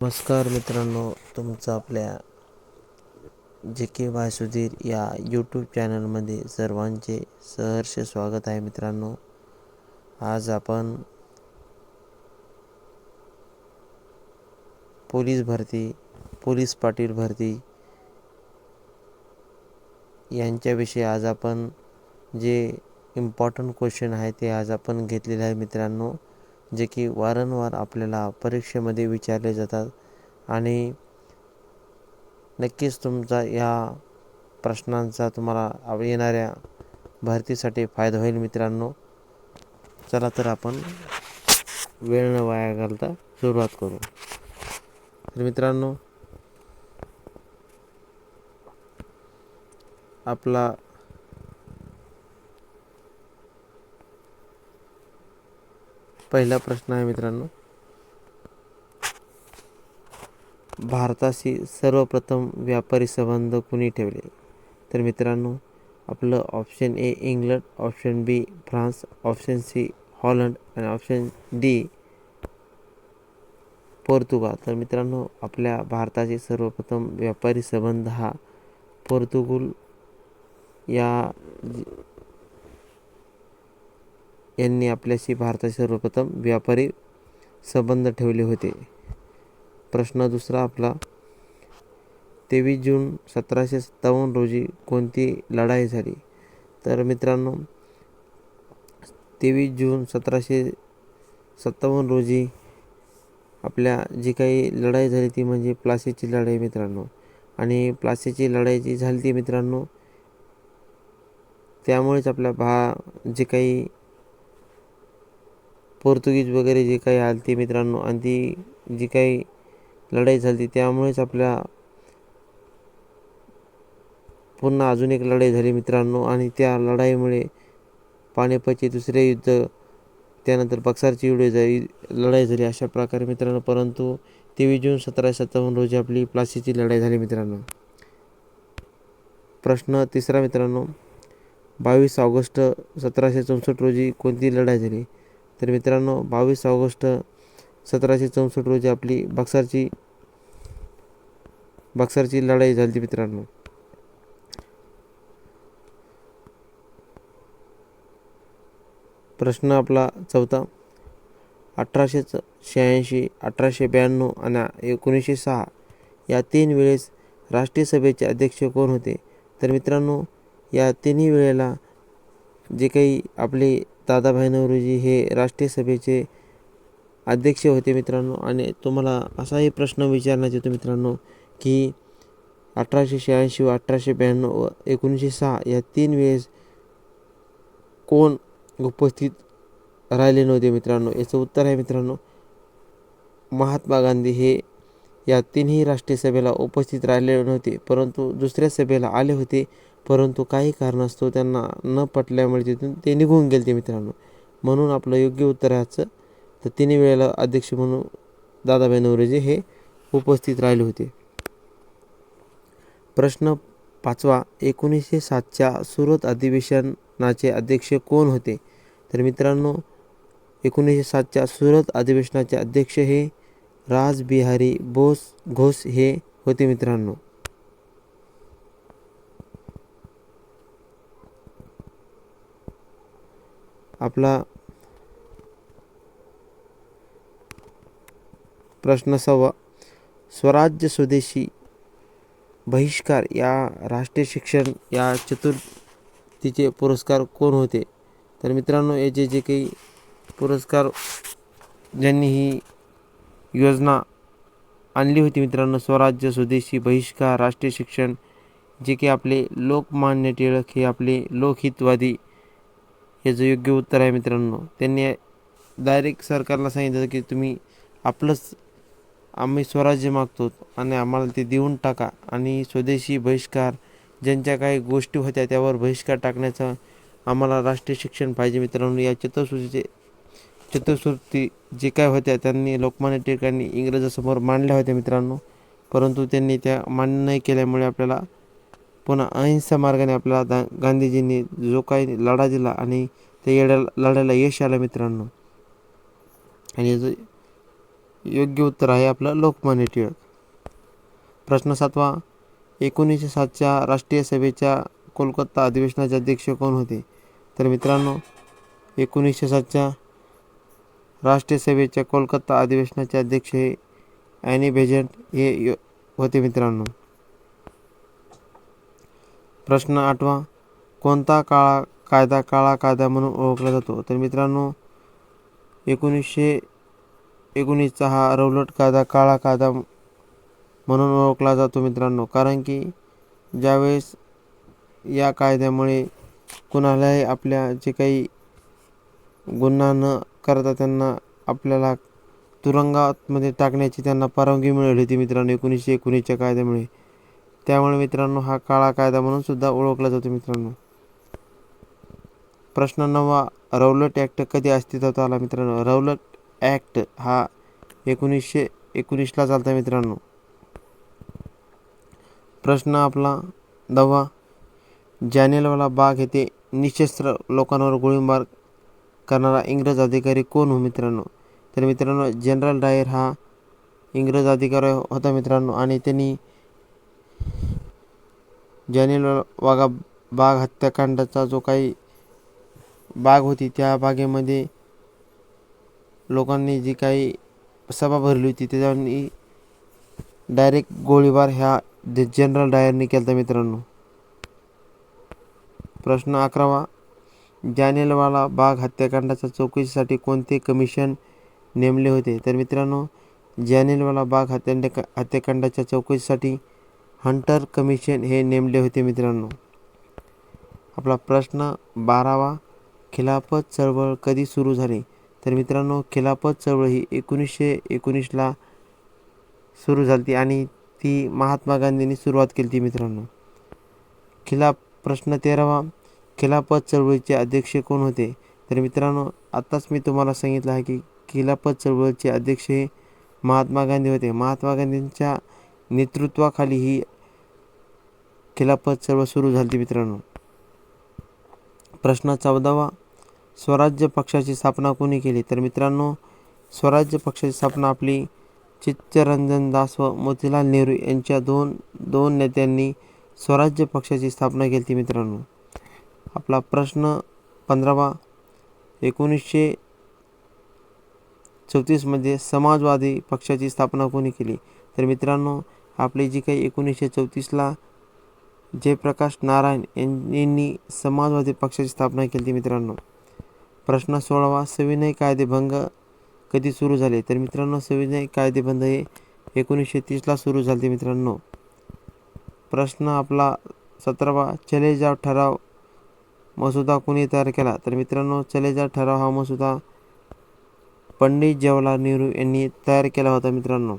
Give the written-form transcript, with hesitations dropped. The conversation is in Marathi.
नमस्कार मित्रांनो, तुमचं आपल्या जे के वाय सुधीर या यूट्यूब चॅनलमध्ये सर्वांचे सहर्ष स्वागत आहे. मित्रांनो, आज आपण पोलीस पाटील भरती यांच्याविषयी आज आपण जे इम्पॉर्टंट क्वेश्चन आहे ते आज आपण घेतलेले आहे. मित्रांनो, जे की वारंवार आपल्याला परीक्षेमध्ये विचारले जातात आणि नक्कीच तुमचा या प्रश्नांचा तुम्हाला येणाऱ्या भरतीसाठी फायदा होईल. मित्रांनो, चला तर आपण वेळ न वाया घालता सुरुवात करू. तर मित्रांनो, आपला पहिला प्रश्न आहे. मित्रांनो, भारताशी सर्वप्रथम व्यापारी संबंध कुणी ठेवले? तर मित्रांनो, आपलं option A England, option B France, option C Holland आणि ऑप्शन डी पोर्तुगाल. तर मित्रांनो, आपल्या भारताचे सर्वप्रथम व्यापारी संबंध हा पोर्तुगाल यांनी आपल्याशी भारताचे सर्वप्रथम व्यापारी संबंध ठेवले होते. प्रश्न दुसरा आपला, 23 जून 1757 रोजी कोणती लढाई झाली? तर मित्रांनो, 23 जून 1757 रोजी आपल्या जी काही लढाई झाली ती म्हणजे प्लासीची लढाई. मित्रांनो, आणि प्लासीची लढाई जी झाली ती मित्रांनो, त्यामुळेच आपल्या जे काही पोर्तुगीज वगैरे जे काही आले ते मित्रांनो, आणि ती जी काही लढाई झाली त्यामुळेच आपल्या पुन्हा अजून एक लढाई झाली. मित्रांनो, आणि त्या लढाईमुळे पानिपतचे दुसरे युद्ध, त्यानंतर बक्सरची लढाई झाली. अशा प्रकारे मित्रांनो, परंतु 23 जून 1757 रोजी आपली प्लासीची लढाई झाली. मित्रांनो, प्रश्न तिसरा मित्रांनो, 22 ऑगस्ट 1764 रोजी कोणती लढाई झाली? तर मित्रांनो, 22 ऑगस्ट 1764 रोजी आपली बक्सरची लढाई झाली. मित्रांनो, प्रश्न आपला चौथा, 1886, 1892 आणि 1906 या 3 वेळेस राष्ट्रीय सभेचे अध्यक्ष कोण होते? तर मित्रांनो, या तिन्ही वेळेला जे काही आपले दादाभाई नौरोजी हे राष्ट्रीय सभेचे अध्यक्ष होते. मित्रांनो, आणि तुम्हाला असाही प्रश्न विचारण्यात येतो मित्रांनो की 1886, 1892 व 1906 या 3 वेळेस कोण उपस्थित राहिले नव्हते? मित्रांनो, याचं उत्तर आहे मित्रांनो, महात्मा गांधी हे या तिन्ही राष्ट्रीय सभेला उपस्थित राहिले नव्हते, परंतु दुसऱ्या सभेला आले होते. परंतु काही कारणास्तव त्यांना न पटल्यामुळे तिथून ते निघून गेले. मित्रांनो, म्हणून आपलं योग्य उत्तर आहे तर तिन्ही वेळेला अध्यक्ष म्हणून दादाभाई नौरोजी हे उपस्थित राहिले होते. प्रश्न पाचवा, 1907च्या सुरत अधिवेशनाचे अध्यक्ष कोण होते? तर मित्रांनो, 1907च्या सुरत अधिवेशनाचे अध्यक्ष हे रासबिहारी घोष हे होते. मित्रांनो, आपला प्रश्न 6, स्वराज्य स्वदेशी बहिष्कार या राष्ट्रीय शिक्षण या चतुर्थीचे पुरस्कार कोण होते? तर मित्रांनो, याचे जे काही पुरस्कार ज्यांनी ही योजना आणली होती मित्रांनो, स्वराज्य स्वदेशी बहिष्कार राष्ट्रीय शिक्षण, जे की आपले लोकमान्य टिळक हे आपले लोकहितवादी, याचं योग्य उत्तर आहे. मित्रांनो, त्यांनी डायरेक्ट सरकारला सांगितलं की तुम्ही आम्ही स्वराज्य मागतो आणि आम्हाला ते देऊन टाका, आणि स्वदेशी बहिष्कार ज्यांच्या काही गोष्टी होत्या त्यावर बहिष्कार टाकण्याचा आम्हाला राष्ट्रीय शिक्षण पाहिजे. मित्रांनो, या चतुर्थी जे काय होत्या त्यांनी लोकमान्य टिळकांनी इंग्रजांसमोर मांडल्या होत्या. मित्रांनो, परंतु त्यांनी त्या मान्य नाही केल्यामुळे आपल्याला पुन्हा अहिंसा मार्गाने आपल्याला गांधीजींनी जो काही लढा दिला आणि त्या लढ्याला यश आलं. मित्रांनो, आणि योग्य उत्तर आहे आपलं लोकमान्य टिळक. प्रश्न 7वा, 1907च्या राष्ट्रीय सभेच्या कोलकाता अधिवेशनाचे अध्यक्ष कोण होते? तर मित्रांनो 1907च्या राष्ट्रीय सभेच्या कोलकाता अधिवेशनाचे अध्यक्ष हे ॲनी बेझंट हे होते मित्रांनो. प्रश्न 8वा, कोणता कायदा काळा कायदा म्हणून ओळखला जातो? तर मित्रांनो 1919चा हा रौलट कायदा काळा कायदा म्हणून ओळखला जातो मित्रांनो, कारण की ज्यावेळेस या कायद्यामुळे कुणालाही आपल्या जे काही गुन्हा न करता त्यांना आपल्याला तुरुंगामध्ये टाकण्याची त्यांना परवानगी मिळाली होती मित्रांनो 1919च्या कायद्यामुळे. त्यामुळे मित्रांनो हा काळा कायदा म्हणून सुद्धा ओळखला जातो मित्रांनो. प्रश्न 9वा, रौलट ॲक्ट कधी अस्तित्वात आला मित्रांनो? रौलट ॲक्ट हा 1919ला चालता मित्रांनो. प्रश्न आपला 10वा, जालियनवाला बाग येथे निशस्त्र लोकांवर गोळीबार करणारा इंग्रज अधिकारी कोण हो मित्रांनो? तर मित्रांनो जनरल डायर हा इंग्रज अधिकारी होता मित्रांनो, आणि त्यांनी जालियनवाला बाग हत्याकांडाचा जो काही बाग होती त्या बागेमध्ये लोकांनी जी काही सभा भरली होती त्याच्यावर डायरेक्ट गोळीबार ह्या जनरल डायरने केला मित्रांनो. प्रश्न 11वा, जालियनवाला बाग हत्याकांडाच्या चौकशीसाठी कोणते कमिशन नेमले होते? तर मित्रांनो जालियनवाला बाग हत्याकांडाच्या चौकशीसाठी हंटर कमिशन हे नेमले होते मित्रांनो. आपला प्रश्न 12वा, खिलाफत चळवळ कधी सुरू झाली? तर मित्रांनो खिलाफत चळवळ ही 1919ला सुरू झाली आणि ती महात्मा गांधींनी सुरुवात केली ती मित्रांनो. प्रश्न 13वा, खिलाफत चळवळीचे अध्यक्ष कोण होते? तर मित्रांनो आत्ताच मी तुम्हाला सांगितलं आहे की खिलाफत चळवळीचे अध्यक्ष हे महात्मा गांधी होते. महात्मा गांधींच्या नेतृत्वाखाली ही खिलाफत चळवळ सुरू झाली मित्रांनो. प्रश्न 14वा, स्वराज्य पक्षाची स्थापना कोणी केली? तर मित्रांनो स्वराज्य पक्षाची स्थापना आपली चित्तरंजन दास व मोतीलाल नेहरू यांच्या दोन नेत्यांनी स्वराज्य पक्षाची स्थापना केली मित्रांनो. आपला प्रश्न 15वा, 1934मध्ये समाजवादी पक्षाची स्थापना कोणी केली? तर मित्रांनो आपली जी काही 1934ला जयप्रकाश नारायण यांनी समाजवादी पक्षाची स्थापना केली मित्रांनो. प्रश्न 16वा, सविनय कायदेभंग कधी सुरू झाले? तर मित्रांनो सविनय कायदेभंग हे 1930ला सुरू झाले मित्रांनो. प्रश्न आपला 17वा, चले जाव ठराव मसुदा कोणी तयार केला? तर मित्रांनो चले जाव ठराव हा मसुदा पंडित जवाहरलाल नेहरू यांनी तयार केला होता मित्रांनो.